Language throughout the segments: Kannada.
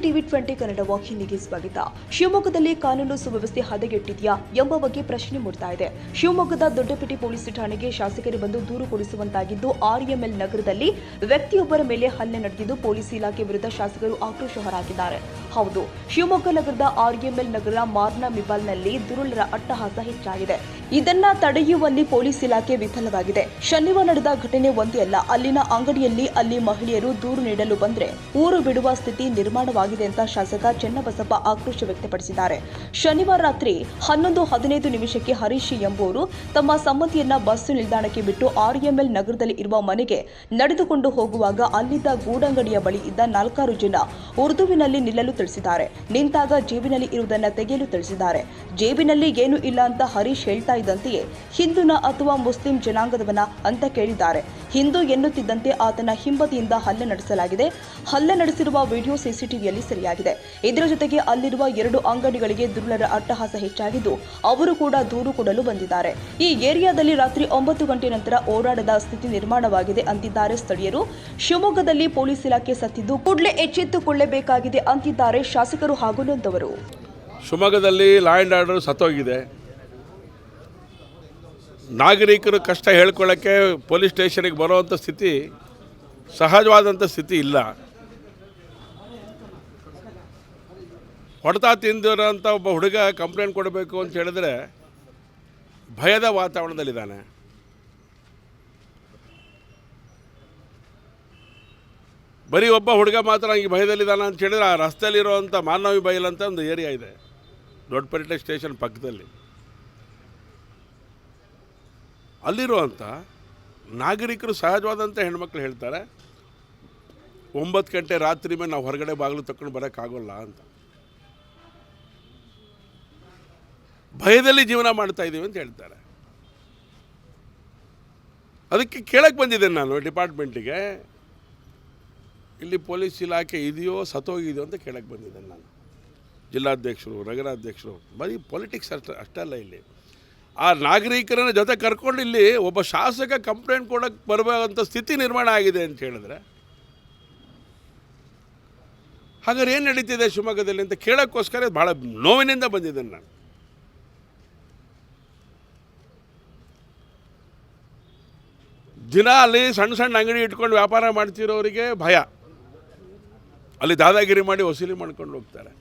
ಟಿವಿ 20 ಕನ್ನಡ ವಾಹಿನಿಗೆ ಸ್ವಾಗತ. ಶಿವಮೊಗ್ಗದಲ್ಲಿ ಕಾನೂನು ಸುವ್ಯವಸ್ಥೆ ಹದಗೆಟ್ಟಿದೆಯಾ ಎಂಬ ಬಗ್ಗೆ ಪ್ರಶ್ನೆ ಮೂಡ್ತಾ ಇದೆ. ಶಿವಮೊಗ್ಗದ ದೊಡ್ಡಪೇಟೆ ಪೊಲೀಸ್ ಠಾಣೆಗೆ ಶಾಸಕರು ಬಂದು ದೂರು ಕೊಡಿಸುವಂತಾಗಿದ್ದು, ಆರ್ಎಂಎಲ್ ನಗರದಲ್ಲಿ ವ್ಯಕ್ತಿಯೊಬ್ಬರ ಮೇಲೆ ಹಲ್ಲೆ ನಡೆದಿದ್ದು ಪೊಲೀಸ್ ಇಲಾಖೆ ವಿರುದ್ಧ ಶಾಸಕರು ಆಕ್ರೋಶ ಹೊರಹಾಕಿದ್ದಾರೆ. ಹೌದು, ಶಿವಮೊಗ್ಗ ನಗರದ ಆರ್ಎಂಎಲ್ ನಗರ ಮಾರ್ನ ಮಿಬಾಲ್ನಲ್ಲಿ ದುರುಳರ ಅಟ್ಟಹಾಸ ಹೆಚ್ಚಾಗಿದೆ. ಇದನ್ನ ತಡೆಯುವಲ್ಲಿ ಪೊಲೀಸ್ ಇಲಾಖೆ ವಿಫಲವಾಗಿದೆ. ಶನಿವಾರ ನಡೆದ ಘಟನೆ ಒಂದೇ ಅಲ್ಲ. ಅಲ್ಲಿನ ಅಂಗಡಿಯಲ್ಲಿ ಅಲ್ಲಿ ಮಹಿಳೆಯರು ದೂರು ನೀಡಲು ಬಂದ್ರೆ ಊರು ಬಿಡುವ ಸ್ಥಿತಿ ನಿರ್ಮಾಣವಾಗಿದೆ ಅಂತ ಶಾಸಕ ಚೆನ್ನಬಸಪ್ಪ ಆಕ್ರೋಶ ವ್ಯಕ್ತಪಡಿಸಿದ್ದಾರೆ. ಶನಿವಾರ ರಾತ್ರಿ 11:15 ಹರೀಶ್ ಎಂಬುವರು ತಮ್ಮ ಸಂಬಂಧಿಯನ್ನ ಬಸ್ ನಿಲ್ದಾಣಕ್ಕೆ ಬಿಟ್ಟು ಆರ್ಎಂಎಲ್ ನಗರದಲ್ಲಿ ಇರುವ ಮನೆಗೆ ನಡೆದುಕೊಂಡು ಹೋಗುವಾಗ ಅಲ್ಲಿದ್ದ ಗೂಡಂಗಡಿಯ ಬಳಿ ಇದ್ದ 4 ಜನ ಉರ್ದುವಿನಲ್ಲಿ ನಿಲ್ಲಲು ತಿಳಿಸಿದ್ದಾರೆ. ನಿಂತಾಗ ಜೇಬಿನಲ್ಲಿ ಇರುವುದನ್ನು ತೆಗೆಯಲು ತಿಳಿಸಿದ್ದಾರೆ. ಜೇಬಿನಲ್ಲಿ ಏನೂ ಇಲ್ಲ ಅಂತ ಹರೀಶ್ ಹೇಳ್ತಾ ಇದ್ದಂತೆಯೇ ಹಿಂದೂನ ಅಥವಾ ಮುಸ್ಲಿಂ ಜನಾಂಗದವನ ಅಂತ ಕೇಳಿದ್ದಾರೆ. ಹಿಂದೂ ಎನ್ನುತ್ತಿದ್ದಂತೆ ಆತನ ಹಿಂಬದಿಯಿಂದ ಹಲ್ಲೆ ನಡೆಸಲಾಗಿದೆ. ಹಲ್ಲೆ ನಡೆಸಿರುವ ವಿಡಿಯೋ ಸಿಸಿಟಿವಿಯಲ್ಲಿ ಸೆರೆಯಾಗಿದೆ. ಇದರ ಜೊತೆಗೆ ಅಲ್ಲಿರುವ 2 ಅಂಗಡಿಗಳಿಗೆ ದುರುಳರ ಅಟ್ಟಹಾಸ ಹೆಚ್ಚಾಗಿದ್ದು ಅವರು ಕೂಡ ದೂರು ಕೊಡಲು ಬಂದಿದ್ದಾರೆ. ಈ ಏರಿಯಾದಲ್ಲಿ ರಾತ್ರಿ 9 ಗಂಟೆ ನಂತರ ಓಡಾಡದ ಸ್ಥಿತಿ ನಿರ್ಮಾಣವಾಗಿದೆ ಅಂತಿದ್ದಾರೆ ಸ್ಥಳೀಯರು. ಶಿವಮೊಗ್ಗದಲ್ಲಿ ಪೊಲೀಸ್ ಇಲಾಖೆ ಸತ್ತಿದ್ದು ಕೂಡಲೇ ಎಚ್ಚೆತ್ತುಕೊಳ್ಳಬೇಕಾಗಿದೆ ಅಂತಿದ್ದಾರೆ ಶಾಸಕರು ಹಾಗೂ ನೊಂದವರು. ಶಿವಮೊಗ್ಗದಲ್ಲಿ ಲಾ ಆ್ಯಂಡ್ ಆರ್ಡರ್ ಸತ್ತೋಗಿದೆ. ನಾಗರಿಕರು ಕಷ್ಟ ಹೇಳ್ಕೊಳ್ಳೋಕ್ಕೆ ಪೊಲೀಸ್ ಸ್ಟೇಷನ್ಗೆ ಬರೋವಂಥ ಸ್ಥಿತಿ, ಸಹಜವಾದಂಥ ಸ್ಥಿತಿ ಇಲ್ಲ. ಹೊಡೆತ ತಿಂದಿರೋಂಥ ಒಬ್ಬ ಹುಡುಗ ಕಂಪ್ಲೇಂಟ್ ಕೊಡಬೇಕು ಅಂತ ಹೇಳಿದ್ರೆ ಭಯದ ವಾತಾವರಣದಲ್ಲಿದ್ದಾನೆ. ಬರೀ ಒಬ್ಬ ಹುಡುಗ ಮಾತ್ರ ಈ ಭಯದಲ್ಲಿದ್ದಾನೆ ಅಂತ ಹೇಳಿದ್ರೆ, ಆ ರಸ್ತೆಯಲ್ಲಿರುವಂಥ ಮಾನವಿ ಬೈಲ್ ಅಂತ ಒಂದು ಏರಿಯಾ ಇದೆ ದೊಡ್ಡಪೇಟೆ ಸ್ಟೇಷನ್ ಪಕ್ಕದಲ್ಲಿ. ಅಲ್ಲಿರುವಂಥ ನಾಗರಿಕರು ಸಹಜವಾದಂಥ ಹೆಣ್ಮಕ್ಳು ಹೇಳ್ತಾರೆ, 9 ಗಂಟೆ ರಾತ್ರಿ ಮೇಲೆ ನಾವು ಹೊರಗಡೆ ಬಾಗಿಲು ತಗೊಂಡು ಬರೋಕ್ಕಾಗೋಲ್ಲ ಅಂತ. ಭಯದಲ್ಲಿ ಜೀವನ ಮಾಡ್ತಾ ಇದ್ದೀವಿ ಅಂತ ಹೇಳ್ತಾರೆ. ಅದಕ್ಕೆ ಕೇಳಕ್ಕೆ ಬಂದಿದ್ದೇನೆ ನಾನು ಡಿಪಾರ್ಟ್ಮೆಂಟಿಗೆ, ಇಲ್ಲಿ ಪೊಲೀಸ್ ಇಲಾಖೆ ಇದೆಯೋ ಸತ್ತೋಗಿದೆಯೋ ಅಂತ ಕೇಳಕ್ಕೆ ಬಂದಿದ್ದೇನೆ ನಾನು. ಜಿಲ್ಲಾಧ್ಯಕ್ಷರು, ನಗರಾಧ್ಯಕ್ಷರು, ಬರೀ ಪೊಲಿಟಿಕ್ಸ್ ಅಷ್ಟಲ್ಲ. ಇಲ್ಲಿ ಆ ನಾಗರಿಕರನ್ನ ಜೊತೆ ಕರ್ಕೊಂಡು ಇಲ್ಲಿ ಒಬ್ಬ ಶಾಸಕ ಕಂಪ್ಲೇಂಟ್ ಕೊಡೋಕ್ಕೆ ಬರುವಂಥ ಸ್ಥಿತಿ ನಿರ್ಮಾಣ ಆಗಿದೆ ಅಂತ ಹೇಳಿದ್ರೆ, ಹಾಗಾದ್ರೆ ಏನು ನಡೀತಿದೆ ಶಿವಮೊಗ್ಗದಲ್ಲಿ ಅಂತ ಕೇಳೋಕ್ಕೋಸ್ಕರ ಭಾಳ ನೋವಿನಿಂದ ಬಂದಿದ್ದೇನೆ ನಾನು. ದಿನ ಅಲ್ಲಿ ಸಣ್ಣ ಸಣ್ಣ ಅಂಗಡಿ ಇಟ್ಕೊಂಡು ವ್ಯಾಪಾರ ಮಾಡ್ತಿರೋರಿಗೆ ಭಯ. ಅಲ್ಲಿ ದಾದಾಗಿರಿ ಮಾಡಿ ವಸೂಲಿ ಮಾಡ್ಕೊಂಡು ಹೋಗ್ತಾರೆ.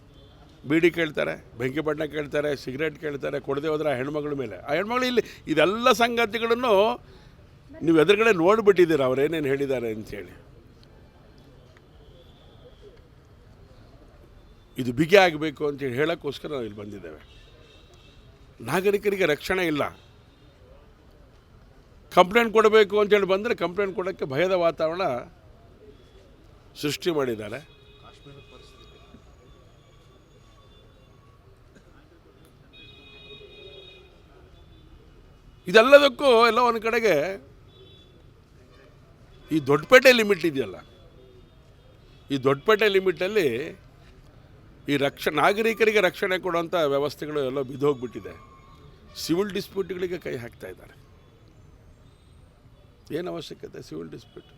ಬೀಡಿ ಕೇಳ್ತಾರೆ, ಬೆಂಕಿ ಬಣ್ಣ ಕೇಳ್ತಾರೆ, ಸಿಗರೇಟ್ ಕೇಳ್ತಾರೆ. ಕೊಡದೆ ಹೋದ್ರೆ ಆ ಹೆಣ್ಮಗಳ ಮೇಲೆ, ಆ ಹೆಣ್ಮಗಳು ಇಲ್ಲಿ ಇದೆಲ್ಲ ಸಂಗತಿಗಳನ್ನು ನೀವು ಎದುರುಗಡೆ ನೋಡಿಬಿಟ್ಟಿದ್ದೀರ ಅವ್ರು ಏನೇನು ಹೇಳಿದ್ದಾರೆ ಅಂಥೇಳಿ. ಇದು ಬಿಗಿ ಆಗಬೇಕು ಅಂತೇಳಿ ಹೇಳೋಕ್ಕೋಸ್ಕರ ನಾವು ಇಲ್ಲಿ ಬಂದಿದ್ದೇವೆ. ನಾಗರಿಕರಿಗೆ ರಕ್ಷಣೆ ಇಲ್ಲ. ಕಂಪ್ಲೇಂಟ್ ಕೊಡಬೇಕು ಅಂತೇಳಿ ಬಂದರೆ ಕಂಪ್ಲೇಂಟ್ ಕೊಡೋಕ್ಕೆ ಭಯದ ವಾತಾವರಣ ಸೃಷ್ಟಿ ಮಾಡಿದ್ದಾರೆ. ಇದೆಲ್ಲದಕ್ಕೂ ಎಲ್ಲ ಒಂದು ಕಡೆಗೆ ಈ ದೊಡ್ಡಪೇಟೆ ಲಿಮಿಟ್ ಇದೆಯಲ್ಲ, ಈ ದೊಡ್ಡಪೇಟೆ ಲಿಮಿಟಲ್ಲಿ ಈ ನಾಗರಿಕರಿಗೆ ರಕ್ಷಣೆ ಕೊಡುವಂಥ ವ್ಯವಸ್ಥೆಗಳು ಎಲ್ಲ ಬಿದ್ದೋಗ್ಬಿಟ್ಟಿದೆ. ಸಿವಿಲ್ ಡಿಸ್ಪ್ಯೂಟ್ಗಳಿಗೆ ಕೈ ಹಾಕ್ತಾ ಇದ್ದಾರೆ. ಏನು ಅವಶ್ಯಕತೆ ಸಿವಿಲ್ ಡಿಸ್ಪ್ಯೂಟ್?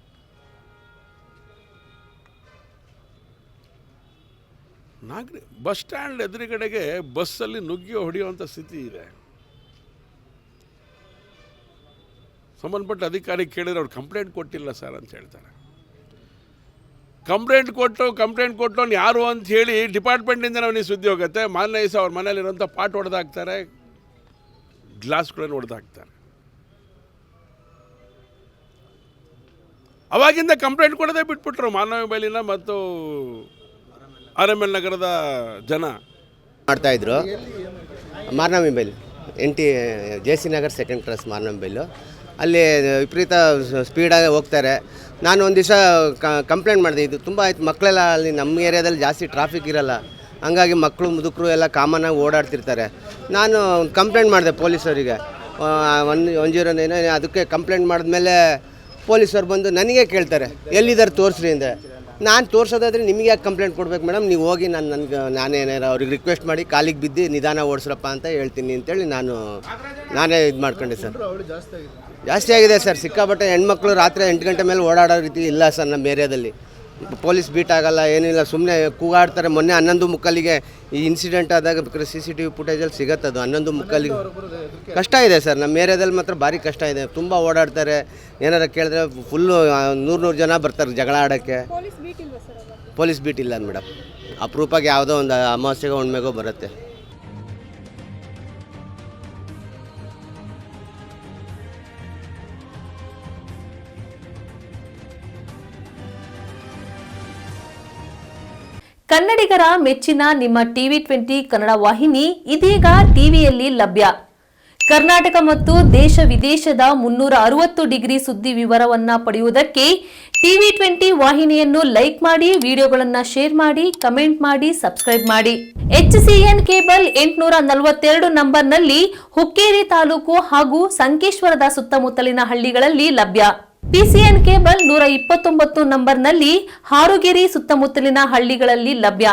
ಬಸ್ ಸ್ಟ್ಯಾಂಡ್ ಎದುರುಗಡೆಗೆ ಬಸ್ಸಲ್ಲಿ ನುಗ್ಗಿ ಹೊಡೆಯುವಂಥ ಸ್ಥಿತಿ ಇದೆ. ಸಂಬಂಧಪಟ್ಟ ಅಧಿಕಾರಿ ಕೇಳಿದ್ರೆ ಅವ್ರು ಕಂಪ್ಲೇಂಟ್ ಕೊಟ್ಟಿಲ್ಲ ಸರ್ ಅಂತ ಹೇಳ್ತಾರೆ. ಕಂಪ್ಲೇಂಟ್ ಕೊಟ್ಟು ಯಾರು ಅಂತ ಹೇಳಿ ಡಿಪಾರ್ಟ್ಮೆಂಟಿಂದ ಅವನಿಗೆ ಸುದ್ದಿ ಹೋಗುತ್ತೆ. ಮಾನ್ಯ ದಿವಸ ಅವ್ರ ಮನೇಲಿರೋಂಥ ಪಾಟ್ ಹೊಡೆದಾಕ್ತಾರೆ, ಗ್ಲಾಸ್ಗಳನ್ನು ಹೊಡೆದಾಕ್ತಾರೆ. ಅವಾಗಿಂದ ಕಂಪ್ಲೇಂಟ್ ಕೊಡೋದೇ ಬಿಟ್ಬಿಟ್ರು ಮಾನವಿ ಬೈಲಿನ ಮತ್ತು ಆರ್ಎಂಎಲ್ ನಗರದ ಜನ ಮಾಡ್ತಾಯಿದ್ರು. ಮಾರ್ನವಿ ಬೈಲ್ JC ನಗರ್ 2nd ಕ್ರಾಸ್ ಮಾರ್ನವಿ ಬೈಲು. ಅಲ್ಲಿ ವಿಪರೀತ ಸ್ಪೀಡಾಗಿ ಹೋಗ್ತಾರೆ. ನಾನು ಒಂದು ದಿವಸ ಕಂಪ್ಲೇಂಟ್ ಮಾಡಿದೆ. ಇದು ತುಂಬ ಆಯ್ತು. ಮಕ್ಕಳೆಲ್ಲ ಅಲ್ಲಿ ನಮ್ಮ ಏರಿಯಾದಲ್ಲಿ ಜಾಸ್ತಿ ಟ್ರಾಫಿಕ್ ಇರಲ್ಲ, ಹಂಗಾಗಿ ಮಕ್ಕಳು ಮುದುಕರು ಎಲ್ಲ ಕಾಮನ್ನಾಗಿ ಓಡಾಡ್ತಿರ್ತಾರೆ. ನಾನು ಕಂಪ್ಲೇಂಟ್ ಮಾಡಿದೆ ಪೊಲೀಸವರಿಗೆ, 109. ಅದಕ್ಕೆ ಕಂಪ್ಲೇಂಟ್ ಮಾಡಿದ್ಮೇಲೆ ಪೊಲೀಸವ್ರು ಬಂದು ನನಗೆ ಕೇಳ್ತಾರೆ, ಎಲ್ಲಿದ್ದಾರೆ ತೋರಿಸ್ರಿ ಅಂದೆ. ನಾನು ತೋರಿಸೋದಾದ್ರೆ ನಿಮಗೆ ಯಾಕೆ ಕಂಪ್ಲೇಂಟ್ ಕೊಡ್ಬೇಕು ಮೇಡಮ್, ನೀವು ಹೋಗಿ ನಾನೇನಾರು ಅವ್ರಿಗೆ ರಿಕ್ವೆಸ್ಟ್ ಮಾಡಿ ಕಾಲಿಗೆ ಬಿದ್ದು ನಿಧಾನ ಓಡಿಸ್ರಪ್ಪ ಅಂತ ಹೇಳ್ತೀನಿ ಅಂತೇಳಿ ನಾನೇ ಇದು ಮಾಡ್ಕೊಂಡೆ ಸರ್. ಜಾಸ್ತಿ ಆಗಿದೆ ಸರ್, ಸಿಕ್ಕಾಪಟ್ಟೆ ಹೆಣ್ಮಕ್ಳು ರಾತ್ರಿ 8 ಗಂಟೆ ಮೇಲೆ ಓಡಾಡೋ ರೀತಿ ಇಲ್ಲ ಸರ್ ನಮ್ಮ ಏರಿಯಾದಲ್ಲಿ. ಪೊಲೀಸ್ ಬೀಟ್ ಆಗಲ್ಲ, ಏನಿಲ್ಲ, ಸುಮ್ಮನೆ ಕೂಗಾಡ್ತಾರೆ. ಮೊನ್ನೆ 11:30ಗೆ ಈ ಇನ್ಸಿಡೆಂಟ್ ಆದಾಗ ಬೇಕಾದ್ರೆ CCTV ಫುಟೇಜಲ್ಲಿ ಸಿಗತ್ತೆ. ಅದು 11:30ಗೆ ಕಷ್ಟ ಇದೆ ಸರ್. ನಮ್ಮ ಏರಿಯಾದಲ್ಲಿ ಮಾತ್ರ ಭಾರಿ ಕಷ್ಟ ಇದೆ. ತುಂಬ ಓಡಾಡ್ತಾರೆ. ಏನಾರು ಕೇಳಿದ್ರೆ ಫುಲ್ಲು 100 ಜನ ಬರ್ತಾರೆ ಜಗಳ ಆಡೋಕ್ಕೆ. ಪೊಲೀಸ್ ಬೀಟ್ ಇಲ್ಲ ಮೇಡಮ್. ಅಪರೂಪಕ್ಕೆ ಯಾವುದೋ ಒಂದು ಅಮಾವಾಸ್ಯೆಗೋ ಹುಣ್ಮೆಗೋ ಬರುತ್ತೆ. ಕನ್ನಡಿಗರ ಮೆಚ್ಚಿನ ನಿಮ್ಮ TV20 ಕನ್ನಡ ವಾಹಿನಿ ಇದೀಗ ಟಿವಿಯಲ್ಲಿ ಲಭ್ಯ. ಕರ್ನಾಟಕ ಮತ್ತು ದೇಶ ವಿದೇಶದ 360 ಡಿಗ್ರಿ ಸುದ್ದಿ ವಿವರವನ್ನ ಪಡೆಯುವುದಕ್ಕೆ TV20 ವಾಹಿನಿಯನ್ನು ಲೈಕ್ ಮಾಡಿ, ವಿಡಿಯೋಗಳನ್ನು ಶೇರ್ ಮಾಡಿ, ಕಮೆಂಟ್ ಮಾಡಿ, ಸಬ್ಸ್ಕ್ರೈಬ್ ಮಾಡಿ. HCN ಕೇಬಲ್ 842 ನಂಬರ್ನಲ್ಲಿ ಹುಕ್ಕೇರಿ ತಾಲೂಕು ಹಾಗೂ ಸಂಕೇಶ್ವರದ ಸುತ್ತಮುತ್ತಲಿನ ಹಳ್ಳಿಗಳಲ್ಲಿ ಲಭ್ಯ. PCN ಕೇಬಲ್ 129 ನಂಬರ್ನಲ್ಲಿ ಹಾರುಗೆರೆ ಸುತ್ತಮುತ್ತಲಿನ ಹಳ್ಳಿಗಳಲ್ಲಿ ಲಭ್ಯ.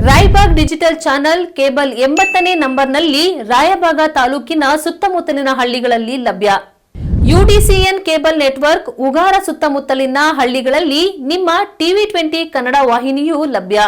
ರಾಯಬಾಗ್ ಡಿಜಿಟಲ್ ಚಾನೆಲ್ ಕೇಬಲ್ 80ನೇ ನಂಬರ್ನಲ್ಲಿ ರಾಯಬಾಗ ತಾಲೂಕಿನ ಸುತ್ತಮುತ್ತಲಿನ ಹಳ್ಳಿಗಳಲ್ಲಿ ಲಭ್ಯ. UDCN ಕೇಬಲ್ ನೆಟ್ವರ್ಕ್ ಉಗಾರ ಸುತ್ತಮುತ್ತಲಿನ ಹಳ್ಳಿಗಳಲ್ಲಿ ನಿಮ್ಮ TV20 ಕನ್ನಡ ವಾಹಿನಿಯೂ ಲಭ್ಯ.